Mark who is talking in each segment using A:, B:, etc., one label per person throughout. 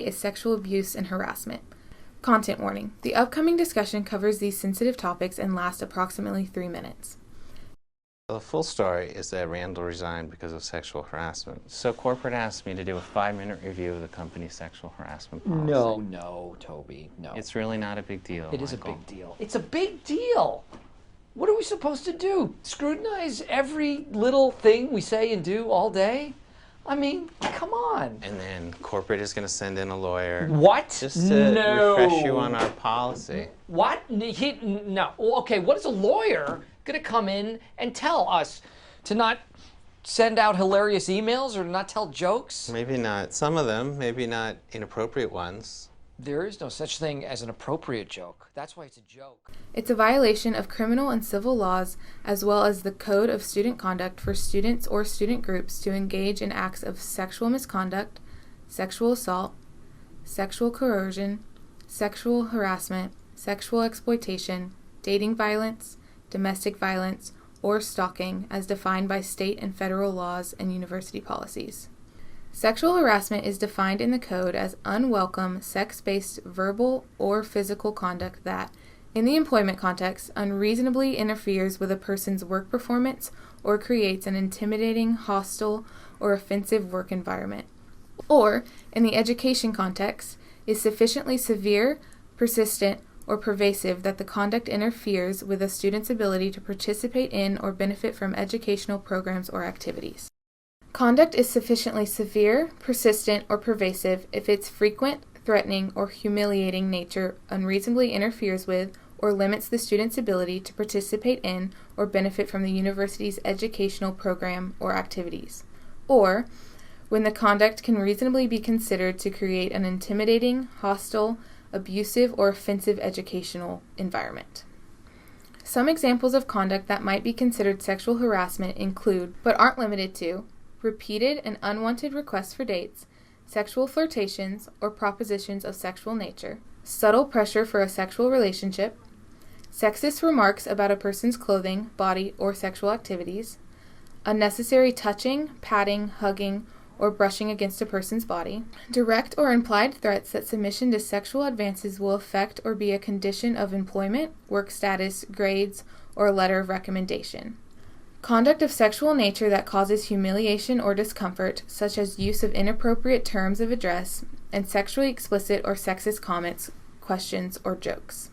A: is sexual abuse and harassment. Content warning. The upcoming discussion covers these sensitive topics and lasts approximately 3 minutes.
B: The full story is that Randall resigned because of sexual harassment. So corporate asked me to do a 5-minute review of the company's sexual harassment policy.
C: No, Toby, no.
B: It's really not a big deal,
C: It is a
B: Michael.
C: big deal. It's a big deal. What are we supposed to do? Scrutinize every little thing we say and do all day? I mean, come on.
B: And then corporate is going to send in a lawyer.
C: What?
B: Just to refresh you on our policy.
C: What? No. Okay, what is a lawyer going to come in and tell us? To not send out hilarious emails or to not tell jokes?
B: Maybe not some of them, maybe not inappropriate ones.
C: There is no such thing as an appropriate joke. That's why it's a joke.
A: It's a violation of criminal and civil laws as well as the Code of Student Conduct for students or student groups to engage in acts of sexual misconduct, sexual assault, sexual coercion, sexual harassment, sexual exploitation, dating violence, domestic violence, or stalking as defined by state and federal laws and university policies. Sexual harassment is defined in the code as unwelcome, sex-based verbal or physical conduct that, in the employment context, unreasonably interferes with a person's work performance or creates an intimidating, hostile, or offensive work environment. Or, in the education context, is sufficiently severe, persistent, or pervasive that the conduct interferes with a student's ability to participate in or benefit from educational programs or activities. Conduct is sufficiently severe, persistent, or pervasive if its frequent, threatening, or humiliating nature unreasonably interferes with or limits the student's ability to participate in or benefit from the university's educational program or activities. Or, when the conduct can reasonably be considered to create an intimidating, hostile, abusive, or offensive educational environment. Some examples of conduct that might be considered sexual harassment include, but aren't limited to, repeated and unwanted requests for dates, sexual flirtations or propositions of sexual nature, subtle pressure for a sexual relationship, sexist remarks about a person's clothing, body, or sexual activities, unnecessary touching, patting, hugging, or brushing against a person's body, direct or implied threats that submission to sexual advances will affect or be a condition of employment, work status, grades, or a letter of recommendation. Conduct of sexual nature that causes humiliation or discomfort, such as use of inappropriate terms of address, and sexually explicit or sexist comments, questions, or jokes.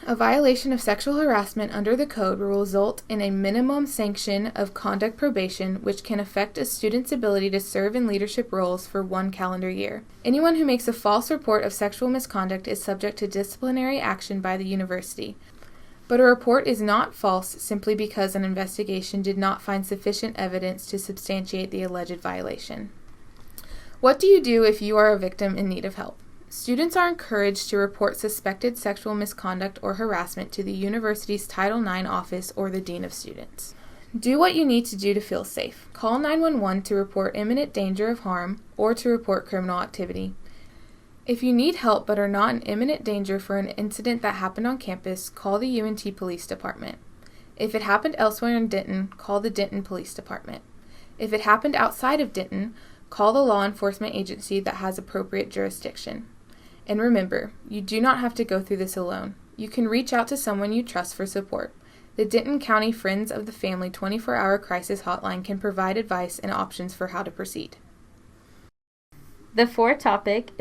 A: A violation of sexual harassment under the code will result in a minimum sanction of conduct probation, which can affect a student's ability to serve in leadership roles for 1 calendar year. Anyone who makes a false report of sexual misconduct is subject to disciplinary action by the university. But a report is not false simply because an investigation did not find sufficient evidence to substantiate the alleged violation. What do you do if you are a victim in need of help? Students are encouraged to report suspected sexual misconduct or harassment to the university's Title IX office or the Dean of Students. Do what you need to do to feel safe. Call 911 to report imminent danger of harm or to report criminal activity. If you need help but are not in imminent danger for an incident that happened on campus, call the UNT Police Department. If it happened elsewhere in Denton, call the Denton Police Department. If it happened outside of Denton, call the law enforcement agency that has appropriate jurisdiction. And remember, you do not have to go through this alone. You can reach out to someone you trust for support. The Denton County Friends of the Family 24-hour crisis hotline can provide advice and options for how to proceed. The fourth topic